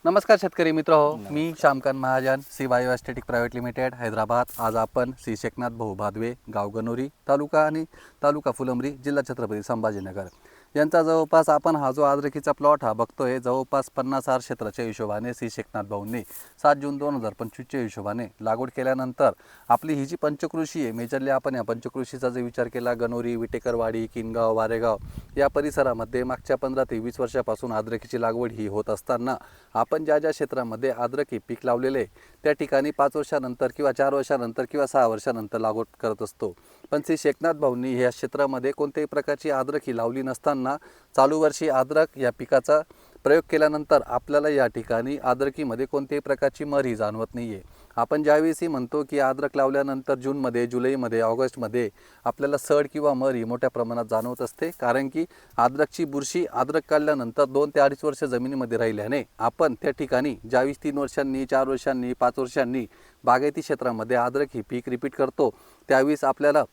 नमस्कार शेतकरी मित्र हो, मी Shyamkant Mahajan, C bio aesthetic private limited Hyderabad. आज आपण श्री शेखनाथ भाऊ भादवे, गाव गणोरी, तालुका फुलंब्री, जिल्हा छत्रपती संभाजीनगर यांचा जवळपास आपण हा जो अद्रकीचा प्लॉट हा बघतोय, जवळपास 50 क्षेत्राच्या हिशोबाने श्री शेखनाथ भाऊंनी 7 जून 2025च्या हिशोबाने लागवड केल्यानंतर आपली ही जी पंचकृषी आहे, मेजरली आपण या पंचकृषीचा जर विचार केला, गणोरी, विटेकरवाडी, किनगाव, वारेगाव या परिसरामध्ये मागच्या 15 ते 20 वर्षापासून अद्रकीची लागवड ही होत असताना आपण ज्या क्षेत्रामध्ये अद्रकी पीक लावलेले त्या ठिकाणी 5 वर्षानंतर किंवा 4 वर्षानंतर किंवा 6 वर्षानंतर लागवड करत असतो। पण श्री शेखनाथ भाऊंनी ह्या क्षेत्रामध्ये कोणत्याही प्रकारची अद्रकी लावली नसताना चालू वर्षी अद्रक या पिकाचा प्रयोग केल्यानंतर आपल्याला या ठिकाणी अद्रकीमध्ये कोणत्याही प्रकारची मर ही जाणवत नाही आहे। आपण ज्यावेळी म्हणतो की अद्रक लावल्यानंतर जूनमध्ये, जुलैमध्ये, ऑगस्टमध्ये आपल्याला सड किंवा मर ही मोठ्या प्रमाणात जाणवत असते, कारण की अद्रकची बुरशी अद्रक काढल्यानंतर 2 ते 2.5 वर्ष जमिनीमध्ये राहिल्याने आपण त्या ठिकाणी ज्यावेळी 3 वर्षांनी, 4 वर्षांनी, 5 वर्षांनी बागायती क्षेत्रामध्ये अद्रक ही पीक रिपीट करतो, त्यावेळी आपल्याला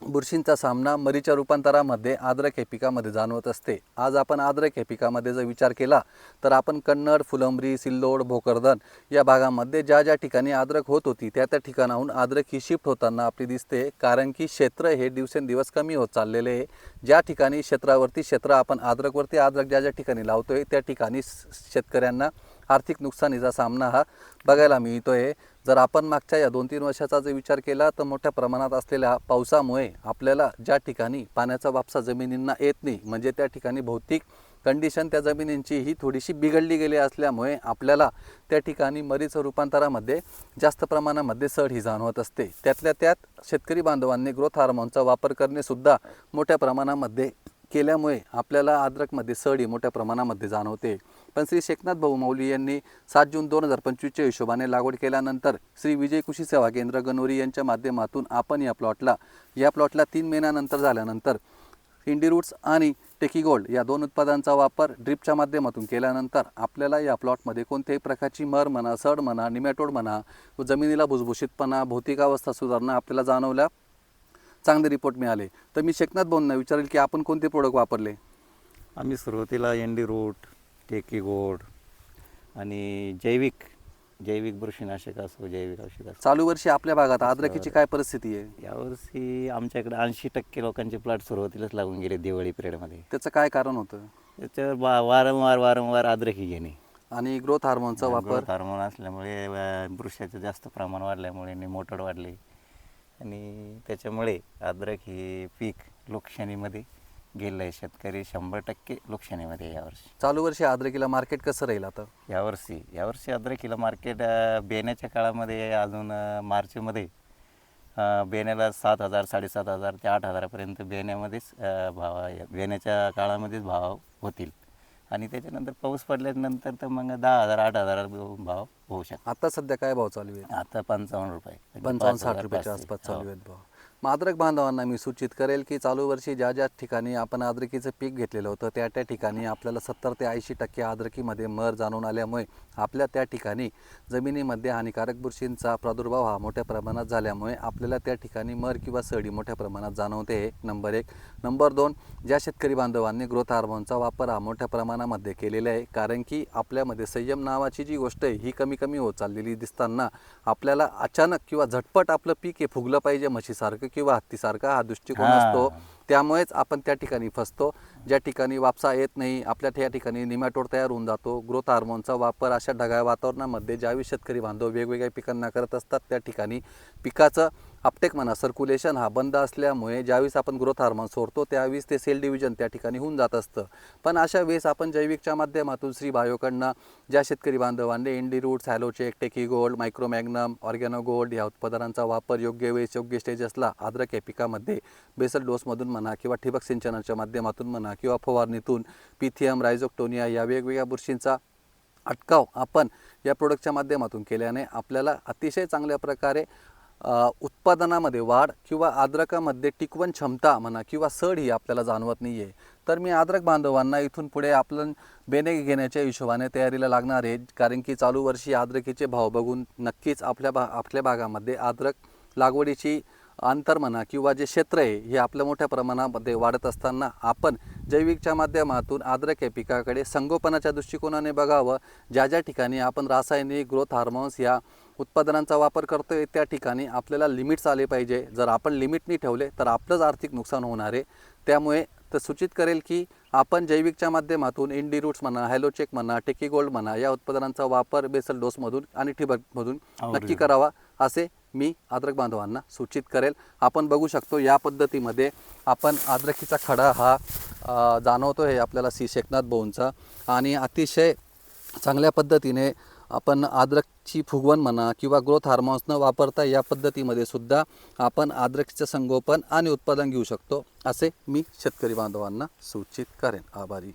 बुरशींचा सामना मरीच्या रूपांतरामध्ये अद्रक हे पिकामध्ये जाणवत असते। आज आपण अद्रक हे पिकामध्ये जर विचार केला तर आपण कन्नड, फुलंब्री, सिल्लोड, भोकरदन या भागामध्ये ज्या ठिकाणी अद्रक होत होती त्या ठिकाणाहून अद्रक ही शिफ्ट होताना आपली दिसते, कारण की क्षेत्र हे दिवसेंदिवस कमी होत चाललेले आहे। ज्या ठिकाणी क्षेत्र आपण अद्रक ज्या ठिकाणी लावतोय त्या ठिकाणी शेतकऱ्यांना आर्थिक नुकसानीचा सामना हा बघायला मिळतोय। जर आपण मागच्या या 2-3 वर्षाचा जर विचार केला तर मोठ्या प्रमाणात असलेल्या पावसामुळे आपल्याला ज्या ठिकाणी पाण्याचा वापसा जमिनींना येत नाही, म्हणजे त्या ठिकाणी भौतिक कंडिशन त्या जमिनींची ही थोडीशी बिघडली गेली असल्यामुळे आपल्याला त्या ठिकाणी मरीचं रूपांतरामध्ये जास्त प्रमाणामध्ये सड ही जाणवत असते। त्यातल्या त्यात शेतकरी बांधवांनी ग्रोथ हार्मोनचा वापर करणे सुद्धा मोठ्या प्रमाणामध्ये केल्यामुळे आपल्याला अद्रकमध्ये सड ही मोठ्या प्रमाणामध्ये जाणवते। पण श्री शेखनाथ भाऊ माऊली यांनी 7 जून 2025च्या हिशोबाने लागवड केल्यानंतर श्री विजय कृषी सेवा केंद्र गणोरी यांच्या माध्यमातून आपण या प्लॉटला 3 महिन्यानंतर झाल्यानंतर इंडिरूट्स आणि टेकीगोल्ड या 2 उत्पादनांचा वापर ड्रिपच्या माध्यमातून केल्यानंतर आपल्याला या प्लॉटमध्ये कोणत्याही प्रकारची मर म्हणा, सड म्हणा, निमॅटोड म्हणा, जमिनीला भुसभुशीतपणा, भौतिक अवस्था सुधारणा आपल्याला जाणवल्या, चांगले रिपोर्ट मिळाले। तर मी शेखनाथ भाऊंना विचारेल की आपण कोणते प्रोडक्ट वापरले? आम्ही सुरुवातीला इंडिरूट, टेकीगोल्ड आणि जैविक बुरशीनाशक असो, जैविक औषध असो। चालू वर्षी आपल्या भागात अद्रकीची काय परिस्थिती आहे? यावर्षी आमच्याकडे 80% लोकांचे प्लॉट सुरुवातीलाच लागून गेले दिवाळी पिरियडमध्ये। त्याचं काय कारण होतं? त्याच्यावर वारंवार अद्रकी घेणे आणि ग्रोथ हार्मोनचा वापर हार्मोन असल्यामुळे बुरशाचं जास्त प्रमाण वाढल्यामुळे निमोटोड वाढले आणि त्याच्यामुळे अद्रक हे पीक लोकशाहीमध्ये गेलं आहे। शेतकरी 100% लोकशाहीमध्ये यावर्षी। चालू वर्षी अद्रकीला मार्केट कसं राहील आता? यावर्षी अद्रकीला मार्केट बेण्याच्या काळामध्ये अजून मार्चमध्ये बेण्याला 7,000, 7,500 ते 8,000पर्यंत बेण्यामध्येच बेण्याच्या काळामध्येच भाव होतील आणि त्याच्यानंतर पाऊस पडल्यानंतर तर मग 10,000, 8,000 भाव होऊ शकतो। आता सध्या काय भाव चालू आहे? आता 55 रुपये, 55-60 रुपयाच्या आसपास चालू आहेत भाव। मग अद्रक बांधवांना मी सूचित करेल की चालू वर्षी ज्या ठिकाणी आपण अद्रकीचं पीक घेतलेलं होतं त्या ठिकाणी आपल्याला 70 ते 80% अद्रकीमध्ये मर जाणून आल्यामुळे आपल्या त्या ठिकाणी जमिनीमध्ये हानिकारक बुरशींचा प्रादुर्भाव हा मोठ्या प्रमाणात झाल्यामुळे आपल्याला त्या ठिकाणी मर किंवा सडी मोठ्या प्रमाणात जाणवते, नंबर 1। नंबर 2, ज्या शेतकरी बांधवांनी ग्रोथ हार्मोनचा वापर हा मोठ्या प्रमाणामध्ये केलेला आहे, कारण की आपल्यामध्ये संयम नावाची जी गोष्ट आहे ही कमी होत चाललेली दिसताना आपल्याला अचानक किंवा झटपट आपलं पीक हे फुगलं पाहिजे म्हशीसारखं किंवा हत्तीसारखा हा दृष्टिकोन असतो, त्यामुळेच आपण त्या ठिकाणी फसतो। ज्या ठिकाणी वापसा येत नाही आपल्या त्या ठिकाणी निमॅटोड तयार होऊन जातो। ग्रोथ हार्मोनचा वापर अशा ढगाळ वातावरणामध्ये ज्यावेळी शेतकरी बांधव वेगवेगळ्या पिकांना करत असतात त्या ठिकाणी पिकाचं अपटेक म्हणा, सर्क्युलेशन हा बंद असल्यामुळे ज्यावेळेस आपण ग्रोथ हार्मोन सोडतो त्यावेळेस ते सेल डिव्हिजन त्या ठिकाणी होऊन जात असतं। पण अशा वेळेस आपण जैविकच्या माध्यमातून श्री बायोकडनं ज्या शेतकरी बांधवांनी इंडिरूट्स, हॅलोचेक, टेकीगोल्ड, मायक्रोमॅग्नम, ऑर्गॅनो गोल्ड या उत्पादनांचा वापर योग्य वेळेस योग्य स्टेजेसला अद्रक या पिकामध्ये बेसल डोसमधून म्हणा किंवा ठिबक सिंचनाच्या माध्यमातून म्हणा किंवा फवारणीतून पिथियम, रायझोक्टोनिया या वेगवेगळ्या बुरशींचा अटकाव आपण या प्रोडक्टच्या माध्यमातून केल्याने आपल्याला अतिशय चांगल्या प्रकारे उत्पादनामध्ये वाढ किंवा अद्रकामध्ये टिकवण क्षमता म्हणा किंवा सड ही आपल्याला जाणवत नाही आहे। तर मी अद्रक बांधवांना इथून पुढे आपण बेणे घेण्याच्या हिशोबाने तयारीला लागणार आहे, कारण की चालू वर्षी अद्रकीचे भाव बघून नक्कीच आपल्या भागामध्ये अद्रक लागवडीची अंतर म्हणा किंवा जे क्षेत्र आहे हे आपल्या मोठ्या प्रमाणामध्ये वाढत असताना आपण जैविकच्या माध्यमातून अद्रक या पिकाकडे संगोपनाच्या दृष्टिकोनाने बघावं. ज्या ज्या ठिकाणी आपण रासायनिक ग्रोथ हार्मोन्स या उत्पादनांचा वापर करतोय त्या ठिकाणी आपल्याला लिमिट्स आले पाहिजे. जर आपण लिमिट नाही ठेवले तर आपलंच आर्थिक नुकसान होणार आहे. त्यामुळे तर सूचित करेल की आपण जैविकच्या माध्यमातून इंडी रूट्स म्हणा, हॅलोचेक म्हणा, टेकी गोल्ड म्हणा या उत्पादनांचा वापर बेसल डोसमधून आणि ठिबकमधून नक्की करावा असे मी अद्रक बांधवांना सूचित करेल. आपण बघू शकतो या पद्धतीमध्ये आपण अद्रकीचा खडा हा जाणवतो आहे आपल्याला सी शेखनाथ भाऊंचा आणि अतिशय चांगल्या पद्धतीने आपण अद्रकची फुगवण म्हणा किंवा ग्रोथ हार्मोन्स न वापरता या पद्धतीमध्ये सुद्धा आपण अद्रकीचं संगोपन आणि उत्पादन घेऊ शकतो असे मी शेतकरी बांधवांना सूचित करेन. आभारी.